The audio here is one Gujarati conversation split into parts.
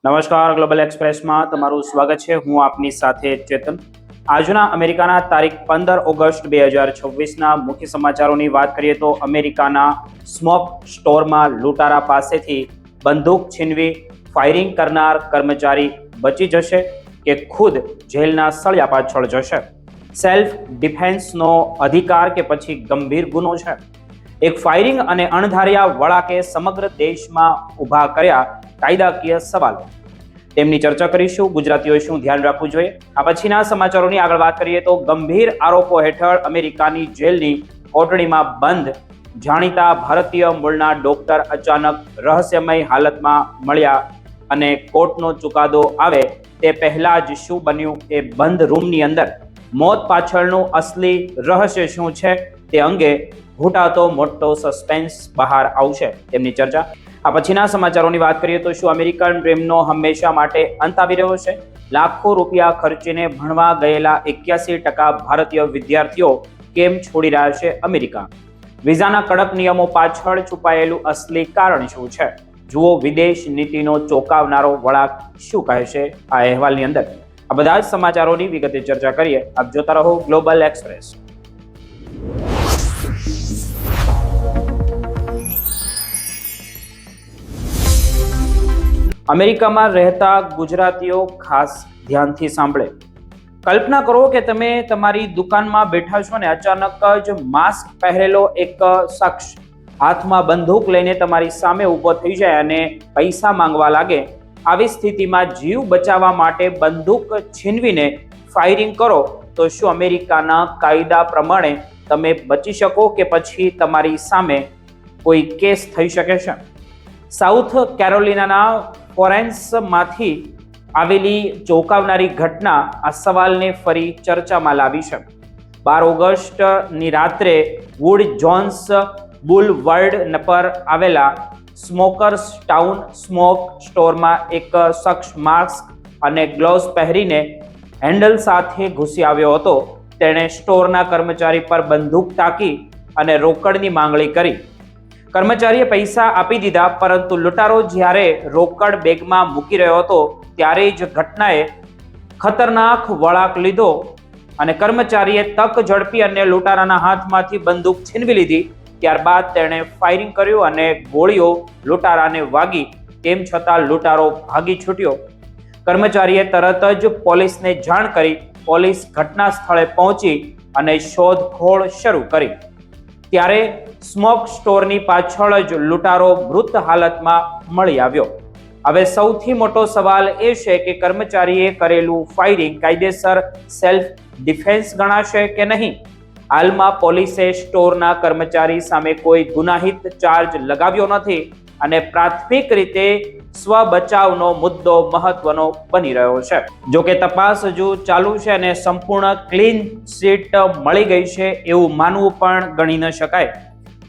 નમસ્કાર, ગ્લોબલ એક્સપ્રેસમાં તમારું સ્વાગત છે. હું આપની સાથે ચેતન. આજના અમેરિકાના તારીખ 15 ઓગસ્ટ 2026ના મુખ્ય સમાચારોની વાત કરીએ તો અમેરિકાના સ્મોક સ્ટોરમાં લૂંટારા પાસેથી બંદૂક છીનવી ફાયરિંગ કરનાર કર્મચારી બચી જશે કે ખુદ જેલના સળિયા પાછળ જશે? સેલ્ફ ડિફેન્સનો અધિકાર કે પછી ગંભીર ગુનો છે? એક ફાયરિંગ અને અણધાર્યા વળાકે સમગ્ર દેશમાં ઊભા કર્યા કાયદાકીય સવાલો. તેમની ચર્ચા કરીશું. ગુજરાતીઓએ શું ધ્યાન રાખવું જોઈએ? આ પછીના સમાચારોની આગળ વાત કરીએ તો ગંભીર આરોપો હેઠળ અમેરિકાની જેલની કોટડીમાં બંધ જાણીતા ભારતીય મૂળના ડોક્ટર અચાનક રહસ્યમય હાલતમાં મળ્યા અને કોર્ટનો ચુકાદો આવે તે પહેલા જ શું બન્યું એ બંધ રૂમની અંદર મોત પાછળનું અસલી રહસ્ય શું છે તે અંગે ઘૂંટાતો મોટો સસ્પેન્સ બહાર આવશે. તેમની ચર્ચા. આ પછીના સમાચારોની વાત કરીએ તો શું અમેરિકન ડ્રીમનો હંમેશા માટે અંત આવી રહ્યો છે? લાખો રૂપિયા ખર્ચીને ભણવા ગયેલા 81% ભારતીય વિદ્યાર્થીઓ કેમ છોડી રહ્યા છે અમેરિકા? વિઝાના કડક નિયમો પાછળ છુપાયેલું અસલી કારણ શું છે? જુઓ વિદેશ નીતિનો ચોંકાવનારો વળાંક શું કહે છે આ અહેવાલની અંદર. આ બધા જ સમાચારોની વિગતે ચર્ચા કરીએ. આપ જોતા રહો ગ્લોબલ એક્સપ્રેસ. અમેરિકામાં રહેતા ગુજરાતીઓ ખાસ ધ્યાનથી સાંભળે. કલ્પના કરો કે તમે તમારી દુકાનમાં બેઠા છો ને અચાનક જ માસ્ક પહેરેલો એક શખ્સ હાથમાં બંદૂક લઈને તમારી સામે ઊભો થઈ જાય અને પૈસા માંગવા લાગે. આવી સ્થિતિમાં જીવ બચાવવા માટે બંદૂક છીનવીને ફાયરિંગ કરો તો શું અમેરિકાના કાયદા પ્રમાણે તમે બચી શકો કે પછી તમારી સામે કોઈ કેસ થઈ શકે છે? સાઉથ કેરોલિનાના ફોરેન્સમાંથી આવેલી ચોંકાવનારી ઘટના આ સવાલને ફરી ચર્ચામાં લાવી છે. 12 ઓગસ્ટની રાત્રે વુડ જોન્સ બુલવર્ડ પર આવેલા સ્મોકર્સ ટાઉન સ્મોક સ્ટોરમાં એક શખ્સ માસ્ક અને ગ્લોવ્સ પહેરીને હેન્ડલ સાથે ઘૂસી આવ્યો હતો. તેણે સ્ટોરના કર્મચારી પર બંદૂક તાકી અને રોકડની માંગણી કરી. કર્મચારીએ પૈસા આપી દીધા, પરંતુ લૂંટારો જ્યારે રોકડ બેગમાં મૂકી રહ્યો હતો ત્યારે જ ઘટનાએ ખતરનાક વળાંક લીધો અને કર્મચારીએ તક ઝડપી અને લૂંટારાના હાથમાંથી બંદૂક છીનવી લીધી. ત્યારબાદ તેણે ફાયરિંગ કર્યું અને ગોળીઓ લૂંટારાને વાગી. તેમ છતાં લૂંટારો ભાગી છૂટ્યો. કર્મચારીએ તરત જ પોલીસને જાણ કરી. પોલીસ ઘટના સ્થળે પહોંચી અને શોધખોળ શરૂ કરી. ત્યારે સ્મોક સ્ટોરની પાછળ જ લૂંટારો મૃત હાલતમાં મળી આવ્યો. હવે સૌથી મોટો સવાલ એ છે કે કર્મચારીએ કરેલું ફાયરિંગ કાયદેસર સેલ્ફ ડિફેન્સ ગણાશે કે નહીં? હાલમાં પોલીસે સ્ટોરના કર્મચારી સામે કોઈ ગુનાહિત ચાર્જ લગાવ્યો નથી અને પ્રાથમિક રીતે સ્વ બચાવનો મુદ્દો મહત્વનો બની રહ્યો છે. જો કે તપાસ હજુ ચાલુ છે અને સંપૂર્ણ ક્લીન ચીટ મળી ગઈ છે એવું માનવું પણ ગણી ન શકાય.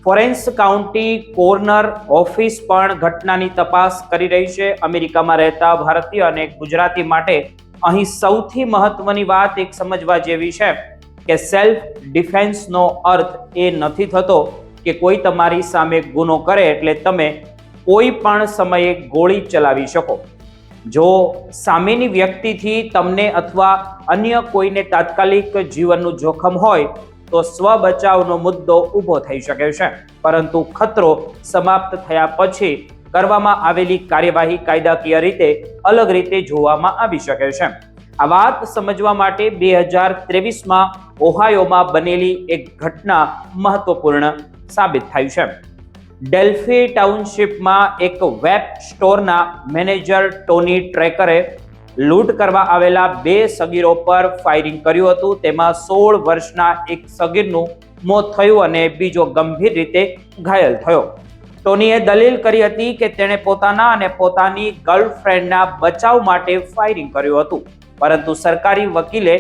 ફોરેન્સ કાઉન્ટી કોર્નર ઓફિસ પણ ઘટનાની તપાસ કરી રહી છે. અમેરિકામાં રહેતા ભારતીય અને ગુજરાતી માટે અહીં સૌથી મહત્વની વાત એક સમજવા જેવી છે કે સેલ્ફ ડિફેન્સનો અર્થ એ નથી થતો કે કોઈ તમારી સામે ગુનો કરે એટલે તમે કોઈ પણ સમયે ગોળી ચલાવી શકો. જો સામેની વ્યક્તિથી તમને અથવા અન્ય કોઈને તાત્કાલિક જીવનનું જોખમ હોય તો સ્વ બચાવનો મુદ્દો ઊભો થઈ શકે છે, પરંતુ ખતરો સમાપ્ત થયા પછી કરવામાં આવેલી કાર્યવાહી કાયદાકીય રીતે અલગ રીતે જોવામાં આવી શકે છે. આ વાત સમજવા માટે 2023માં ઓહાયોમાં બનેલી એક ઘટના મહત્વપૂર્ણ સાબિત થાય છે. ડેલ્ફી ટાઉનશીપમાં એક વેબ સ્ટોરના મેનેજર ટોની ટ્રેકરે લૂંટ કરવા આવેલા 2 સગીરો પર ફાયરિંગ કર્યું હતું. તેમાં 16 વર્ષના એક સગીરનું મોત થયું અને બીજો ગંભીર રીતે ઘાયલ થયો. ટોનીએ દલીલ કરી હતી કે તેણે પોતાના અને પોતાની ગર્લફ્રેન્ડના બચાવ માટે ફાયરિંગ કર્યું હતું, પરંતુ સરકારી વકીલે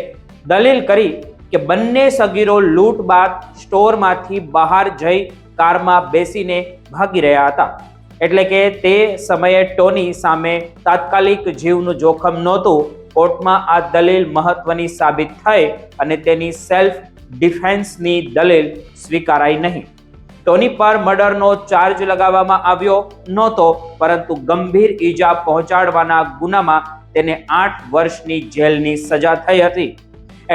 દલીલ કરી કે બંને સગીરો લૂંટ બાદ સ્ટોરમાંથી બહાર જઈ કારમાં બેસીને ભાગી રહ્યા હતા, એટલે કે તે સમયે ટોની સામે તાત્કાલિક જીવનું જોખમ નહોતું. કોર્ટમાં આ દલીલ મહત્વની સાબિત થઈ અને તેની સેલ્ફ ડિફેન્સની દલીલ સ્વીકારાઈ નહીં. ટોની પર મર્ડરનો ચાર્જ લગાવવામાં આવ્યો નહોતો, પરંતુ ગંભીર ઈજા પહોંચાડવાના ગુનામાં તેને 8 વર્ષની જેલની સજા થઈ હતી.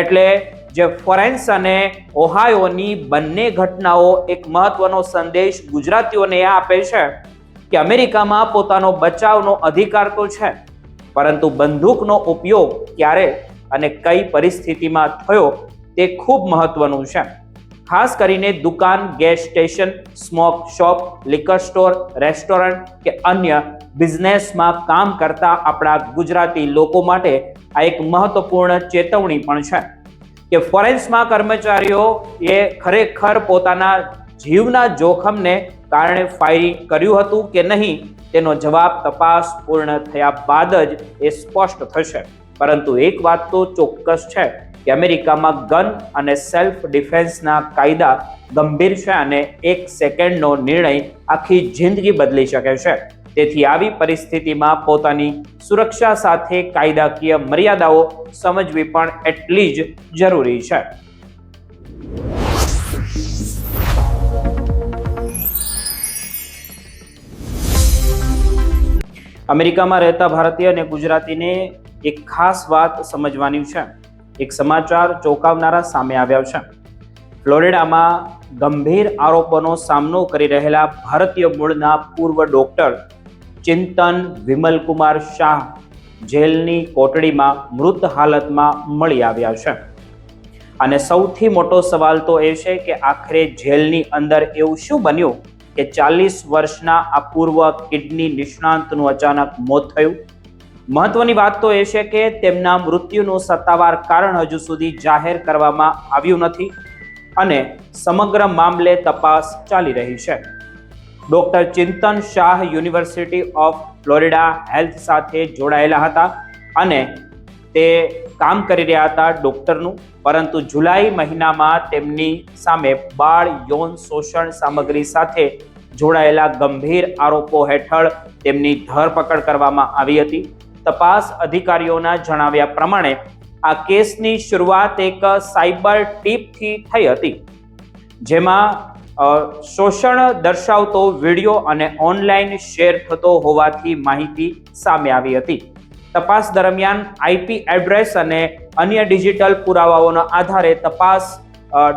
એટલે જે ફોરેન્સ અને ઓહાયોની બંને ઘટનાઓ એક મહત્વનો સંદેશ ગુજરાતીઓને આપે છે કે અમેરિકામાં પોતાનો બચાવનો અધિકાર તો છે, પરંતુ બંદૂકનો ઉપયોગ ક્યારે અને કઈ પરિસ્થિતિમાં થયો તે ખૂબ મહત્વનું છે. ખાસ કરીને દુકાન, gas station, smoke shop, liquor store, restaurant કે અન્ય બિઝનેસમાં કામ કરતા આપણા ગુજરાતી લોકો માટે આ એક મહત્વપૂર્ણ ચેતવણી પણ છે કે ફોરેન્સમાં કર્મચારીઓ એ ખરેખર પોતાના જીવના જોખમને કારણે ફાયરિંગ કર્યું હતું કે નહીં તેનો જવાબ તપાસ પૂર્ણ થયા બાદ જ એ સ્પષ્ટ થશે. પરંતુ એક વાત તો ચોક્કસ છે કે અમેરિકામાં ગન અને સેલ્ફ ડિફેન્સના કાયદા ગંભીર છે અને 1 સેકન્ડનો નિર્ણય આખી જિંદગી બદલી શકે છે. તેથી આવી પરિસ્થિતિમાં પોતાની સુરક્ષા સાથે કાયદાકીય મર્યાદાઓ સમજવી પણ એટલી જ જરૂરી છે. અમેરિકામાં રહેતા ભારતીય અને ગુજરાતીને એક ખાસ વાત સમજવાની છે. એક સમાચાર ચોંકાવનારા સામે આવ્યા છે. ફ્લોરિડામાં ગંભીર આરોપોનો સામનો કરી રહેલા ભારતીય મૂળના પૂર્વ ડોક્ટર ચિંતન વિમલકુમાર શાહ જેલની કોટડીમાં મૃત હાલતમાં મળી આવ્યા છે. અને સૌથી મોટો સવાલ તો એ છે કે આખરે જેલની અંદર એવું શું બન્યું કે 40 વર્ષના આ પૂર્વ કિડની નિષ્ણાંતનું અચાનક મોત થયું. મહત્વની વાત તો એ છે કે તેમના મૃત્યુનું સત્તાવાર કારણ હજુ સુધી જાહેર કરવામાં આવ્યું નથી અને સમગ્ર મામલે તપાસ ચાલી રહી છે. Doctor Chintan Shah university of Florida health સાથે જોડાયેલા હતા અને તે કામ કરી રહ્યા હતા ડોક્ટરનું, પરંતુ જુલાઈ મહિનામાં તેમની સામે બાળ યૌન શોષણ સામગ્રી સાથે જોડાયેલા ગંભીર આરોપો હેઠળ તેમની ધરપકડ કરવામાં આવી હતી. તપાસ અધિકારીઓના જણાવ્યા પ્રમાણે આ કેસની શરૂઆત એક સાયબર ટીપથી થઈ હતી, જેમાં શોષણ દર્શાવતો વિડીયો અને ઓનલાઈન શેર થતો હોવાથી માહિતી સામે આવી હતી. તપાસ દરમિયાન IP એડ્રેસ અને અન્ય ડિજિટલ પુરાવાઓના આધારે તપાસ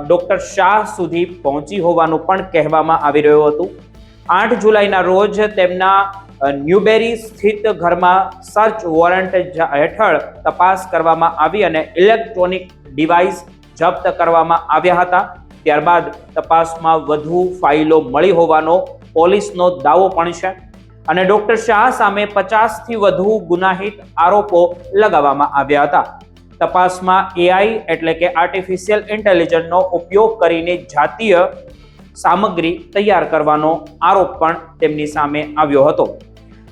ડોક્ટર શાહ સુધી પહોંચી હોવાનું પણ કહેવામાં આવી રહ્યું હતું. 8 જુલાઈના રોજ તેમના ન્યુબેરી સ્થિત ઘરમાં સર્ચ વોરંટ હેઠળ તપાસ કરવામાં આવી અને ઇલેક્ટ્રોનિક ડિવાઇસ જપ્ત કરવામાં આવ્યા હતા. ત્યારબાદ તપાસમાં વધુ ફાઇલો મળી હોવાનો પોલીસનો દાવો પણ છે અને ડોક્ટર શાહ સામે 50થી વધુ ગુનાહિત આરોપો લગાવવામાં આવ્યા હતા. તપાસમાં AI એટલે કે આર્ટિફિશિયલ ઇન્ટેલિજન્સનો ઉપયોગ કરીને જાતીય સામગ્રી તૈયાર કરવાનો આરોપ પણ તેમની સામે આવ્યો હતો.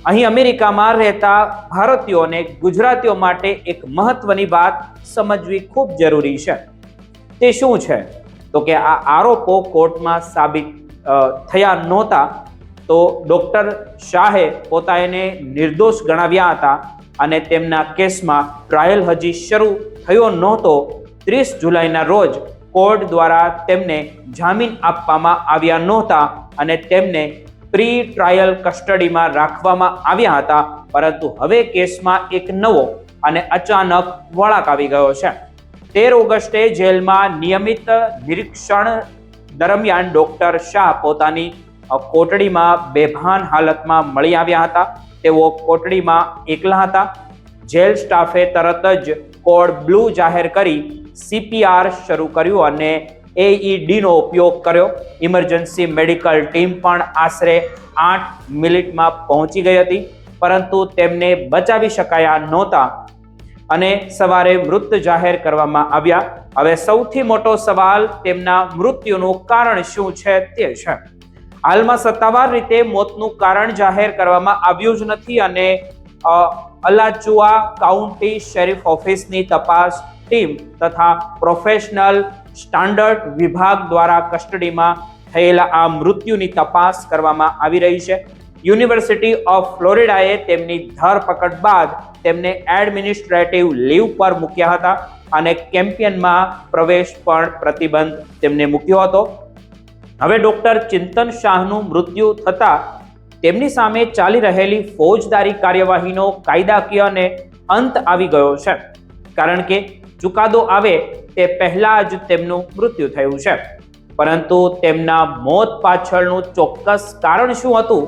અહીં અમેરિકામાં રહેતા ભારતીયોને ગુજરાતીઓ માટે એક મહત્વની વાત સમજવી ખૂબ જરૂરી છે. તે શું છે તો કે આ આરોપો કોર્ટમાં સાબિત થયા નહોતા તો ડોક્ટર શાહે પોતાને નિર્દોષ ગણાવ્યા હતા અને તેમના કેસમાં ટ્રાયલ હજી શરૂ થયો નહોતો. 30 જુલાઈના રોજ કોર્ટ દ્વારા તેમને જામીન આપવામાં આવ્યા નહોતા અને તેમને પ્રી ટ્રાયલ કસ્ટડીમાં રાખવામાં આવ્યા હતા, પરંતુ હવે કેસમાં એક નવો અને અચાનક વળાંક આવી ગયો છે. 13 ઓગસ્ટે જેલમાં નિયમિત નિરીક્ષણ દરમિયાન ડોક્ટર શાહ પોતાની કોટડીમાં બેભાન હાલતમાં મળી આવ્યા હતા. તેઓ કોટડીમાં એકલા હતા. જેલ સ્ટાફે તરત જ કોડ બ્લુ જાહેર કરી CPR શરૂ કર્યું અને AEDનો ઉપયોગ કર્યો. ઇમરજન્સી મેડિકલ ટીમ પણ આશરે 8 મિનિટમાં પહોંચી ગઈ હતી, પરંતુ તેમને બચાવી શકાયા નહોતા અને સવારે મૃત જાહેર કરવામાં આવ્યા. હવે સૌથી મોટો સવાલ તેમના મૃત્યુનું કારણ શું છે તે છે. હાલમાં સત્તાવાર રીતે મોતનું કારણ જાહેર કરવામાં આવ્યું જ નથી અને અલાચુઆ કાઉન્ટી શેરીફ ઓફિસની તપાસ ટીમ તથા પ્રોફેશનલ સ્ટાન્ડર્ડ વિભાગ દ્વારા કસ્ટડીમાં થયેલા આ મૃત્યુની તપાસ કરવામાં આવી રહી છે. યુનિવર્સિટી ઓફ ફ્લોરિડાએ તેમની ધરપકડ બાદ તેમને એડમિનિસ્ટ્રેટિવ લીવ પર મૂક્યા હતા અને કેમ્પિયનમાં પ્રવેશ પણ પ્રતિબંધ તેમને મૂક્યો હતો. હવે ડોક્ટર ચિંતન શાહનું મૃત્યુ થતા તેમની સામે ચાલી રહેલી ફોજદારી કાર્યવાહીનો કાયદાકીય અને અંત આવી ગયો છે, કારણ કે ચુકાદો આવે તે પહેલા જ તેમનું મૃત્યુ થયું છે. પરંતુ તેમના મોત પાછળનું ચોક્કસ કારણ શું હતું,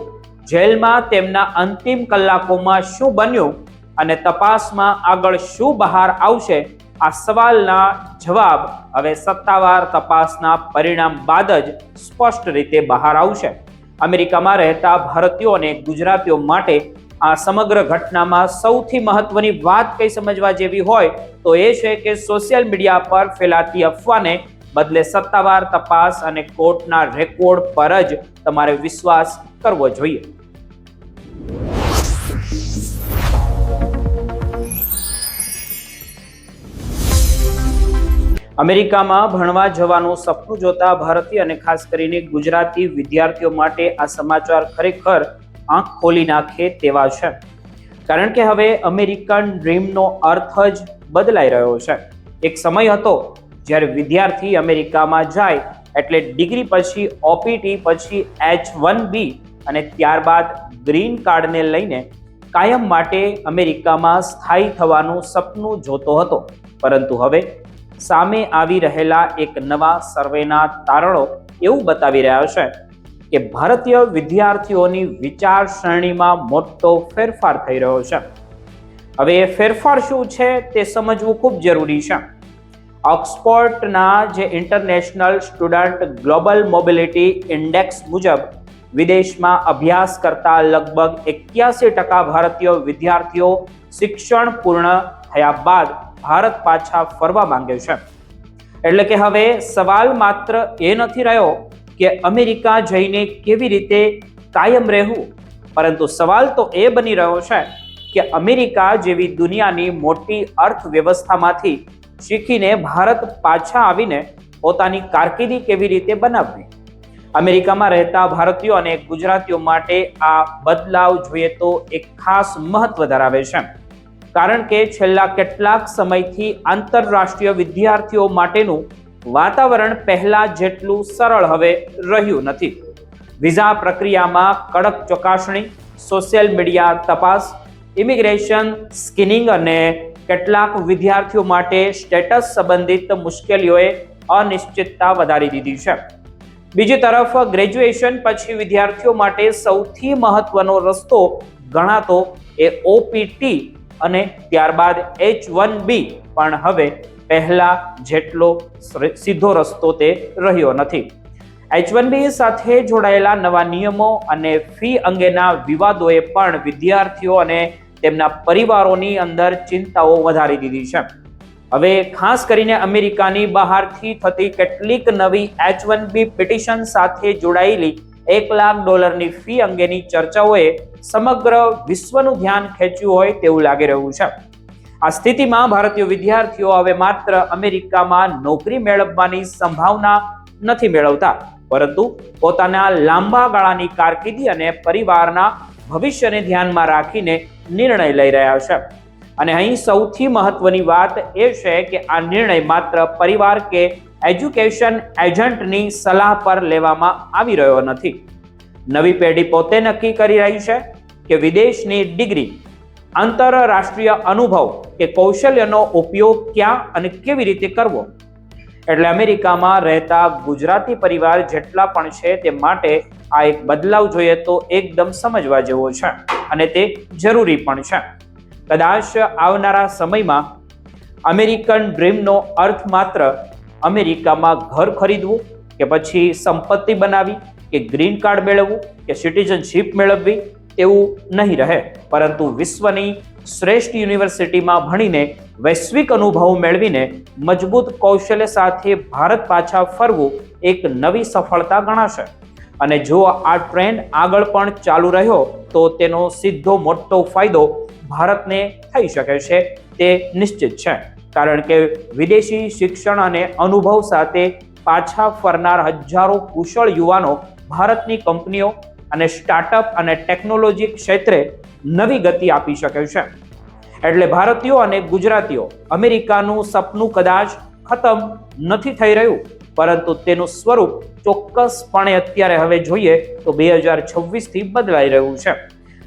જેલમાં તેમના અંતિમ કલાકોમાં શું બન્યું અને તપાસમાં આગળ શું બહાર આવશે, આ સવાલના જવાબ હવે સત્તાવાર તપાસના પરિણામ બાદ જ સ્પષ્ટ રીતે બહાર આવશે. અમેરિકામાં રહેતા ભારતીયો અને ગુજરાતીઓ માટે આ સમગ્ર ઘટનામાં સૌથી મહત્વની વાત કઈ સમજવા જેવી હોય તો એ છે કે સોશિયલ મીડિયા પર ફેલાતી અફવાને બદલે સત્તાવાર તપાસ અને કોર્ટના રેકોર્ડ પર જ તમારે વિશ્વાસ કરવો જોઈએ. અમેરિકામાં ભણવા જવાનું સપનું જોતા ભારતીય અને ખાસ કરીને ગુજરાતી વિદ્યાર્થીઓ માટે આ સમાચાર ખરેખર આંખ ખોલી નાખે તેવા છે, કારણ કે હવે અમેરિકન ડ્રીમનો અર્થ જ બદલાઈ રહ્યો છે. એક સમય હતો જ્યારે વિદ્યાર્થી અમેરિકામાં જાય એટલે ડિગ્રી પછી ઓપીટી પછી H1B અને ત્યારબાદ ગ્રીન કાર્ડને લઈને કાયમ માટે અમેરિકામાં સ્થાયી થવાનું સપનું જોતો હતો. પરંતુ હવે સામે આવી રહેલા એક નવા સર્વેના તારણો એવું બતાવી રહ્યા છે કે ભારતીય વિદ્યાર્થીઓની વિચારસરણીમાં મોટો ફેરફાર થઈ રહ્યો છે. હવે એ ફેરફાર શું છે તે સમજવું ખૂબ જરૂરી છે. ઓક્સફોર્ડના જે international student global mobility index મુજબ વિદેશમાં અભ્યાસ કરતા લગભગ 81% ભારતીય વિદ્યાર્થીઓ શિક્ષણ પૂર્ણ થયા બાદ ભારત પાછા ફરવા માંગે છે. એટલે કે હવે સવાલ માત્ર એ નથી રહ્યો કે અમેરિકા જઈને કેવી રીતે કાયમ રહેવું, પરંતુ સવાલ તો એ બની રહ્યો છે કે અમેરિકા જેવી દુનિયાની મોટી અર્થવ્યવસ્થામાંથી શીખીને ભારત પાછા આવીને પોતાની કારકિર્દી કેવી રીતે બનાવવી. અમેરિકામાં રહેતા ભારતીયો અને ગુજરાતીઓ માટે આ બદલાવ જોઈએ તો એક ખાસ મહત્વ ધરાવે છે, કારણ કે છેલ્લા કેટલાક સમયથી આંતરરાષ્ટ્રીય વિદ્યાર્થીઓ માટેનું વાતાવરણ પહેલા જેટલું સરળ હવે રહ્યું નથી. વિઝા પ્રક્રિયામાં કડક ચકાસણી, સોશિયલ મીડિયા તપાસ, ઇમિગ્રેશન સ્કીનિંગ અને કેટલાક વિદ્યાર્થીઓ માટે સ્ટેટસ સંબંધિત મુશ્કેલીઓએ અનિશ્ચિતતા વધારી દીધી છે. બીજી તરફ ગ્રેજ્યુએશન પછી વિદ્યાર્થીઓ માટે સૌથી મહત્વનો રસ્તો ગણાતો એ ઓપીટી અને ત્યારબાદ H1B પણ હવે પહેલા જેટલો સીધો રસ્તો તે રહ્યો નથી. H1B સાથે જોડાયેલા નવા નિયમો અને ફી અંગેના વિવાદોએ પણ વિદ્યાર્થીઓ અને તેમના પરિવારોની અંદર ચિંતાઓ વધારી દીધી છે. હવે ખાસ કરીને અમેરિકાની બહારથી થતી કેટલીક નવી H1B પિટિશન સાથે જોડાયેલી $1 લાખ ફી અંગેની ચર્ચાઓએ સમગ્ર વિશ્વનું ધ્યાન ખેંચ્યું હોય તેવું લાગી રહ્યું છે. આ સ્થિતિમાં ભારતીય વિદ્યાર્થીઓ હવે માત્ર અમેરિકામાં નોકરી મેળવવાની સંભાવના નથી મેળવતા, પરંતુ પોતાના લાંબા ગાળાની કારકિર્દી અને પરિવારના ભવિષ્યને ધ્યાનમાં રાખીને નિર્ણય લઈ રહ્યા છે. અને અહીં સૌથી મહત્વની વાત એ છે કે આ નિર્ણય માત્ર પરિવાર કે એજ્યુકેશન એજન્ટની સલાહ પર લેવામાં આવી રહ્યો નથી. નવી પેઢી પોતે નક્કી કરી રહી છે કે વિદેશની ડિગ્રી, આંતરરાષ્ટ્રીય અનુભવ કે કૌશલ્યનો ઉપયોગ ક્યાં અને કેવી રીતે કરવો. એટલે અમેરિકામાં રહેતા ગુજરાતી પરિવાર જેટલા પણ છે તે માટે આ એક બદલાવ જોઈએ તો એકદમ સમજવા જેવો છે અને તે જરૂરી પણ છે. કદાચ આવનારા સમયમાં અમેરિકન ડ્રીમનો અર્થ માત્ર અમેરિકામાં ઘર ખરીદવું કે પછી સંપત્તિ બનાવી કે ગ્રીન કાર્ડ મેળવવું કે સિટીઝનશીપ મેળવવી તેવું નહીં રહે, પરંતુ વિશ્વની શ્રેષ્ઠ યુનિવર્સિટીમાં ભણીને વૈશ્વિક અનુભવ મેળવીને મજબૂત કૌશલ્ય સાથે ભારત પાછા ફરવું એક નવી સફળતા ગણાશે. અને જો આ ટ્રેન્ડ આગળ પણ ચાલુ રહ્યો તો તેનો સીધો મોટો ફાયદો ભારતને થઈ શકે છે તે નિશ્ચિત છે, કારણ કે વિદેશી શિક્ષણ અને અનુભવ સાથે પાછા ફરનાર હજારો કુશળ યુવાનો ભારતની કંપનીઓ અને સ્ટાર્ટઅપ અને ટેકનોલોજી ક્ષેત્રે નવી ગતિ આપી શકે છે. એટલે ભારતીયો અને ગુજરાતીઓ, અમેરિકાનું સપનું કદાચ ખતમ નથી થઈ રહ્યું, પરંતુ તેનું સ્વરૂપ ચોક્કસપણે અત્યારે હવે જોઈએ તો 2026થી બદલાઈ રહ્યું છે.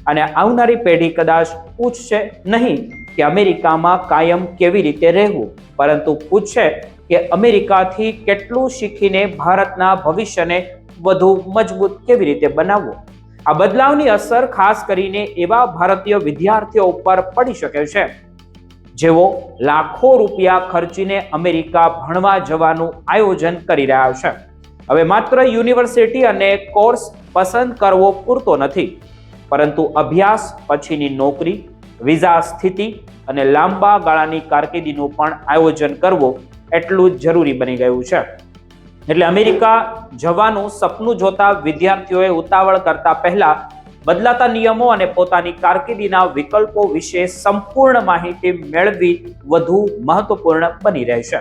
અને આવનારી પેઢી કદાચ પૂછશે નહીં કે અમેરિકામાં કાયમ કેવી રીતે રહેવું, પરંતુ પૂછશે કે અમેરિકાથી કેટલું શીખીને ભારતના ભવિષ્યને વધુ મજબૂત કેવી રીતે બનાવવું. આ બદલાવની અસર ખાસ કરીને એવા ભારતીય વિદ્યાર્થીઓ ઉપર પડી શકે છે જેઓ લાખો રૂપિયા ખર્ચીને અમેરિકા ભણવા જવાનું આયોજન કરી રહ્યા છે. હવે માત્ર યુનિવર્સિટી અને કોર્સ પસંદ કરવો પૂરતો નથી, પરંતુ અભ્યાસ પછીની નોકરી, વિઝા સ્થિતિ અને લાંબા ગાળાની કારકિર્દીનું પણ આયોજન કરવું એટલું જ જરૂરી બની ગયું છે. એટલે અમેરિકા જવાનું સપનું જોતા વિદ્યાર્થીઓએ ઉતાવળ કરતા પહેલા બદલાતા નિયમો અને પોતાની કારકિર્દીના વિકલ્પો વિશે સંપૂર્ણ માહિતી મેળવવી વધુ મહત્વપૂર્ણ બની રહેશે.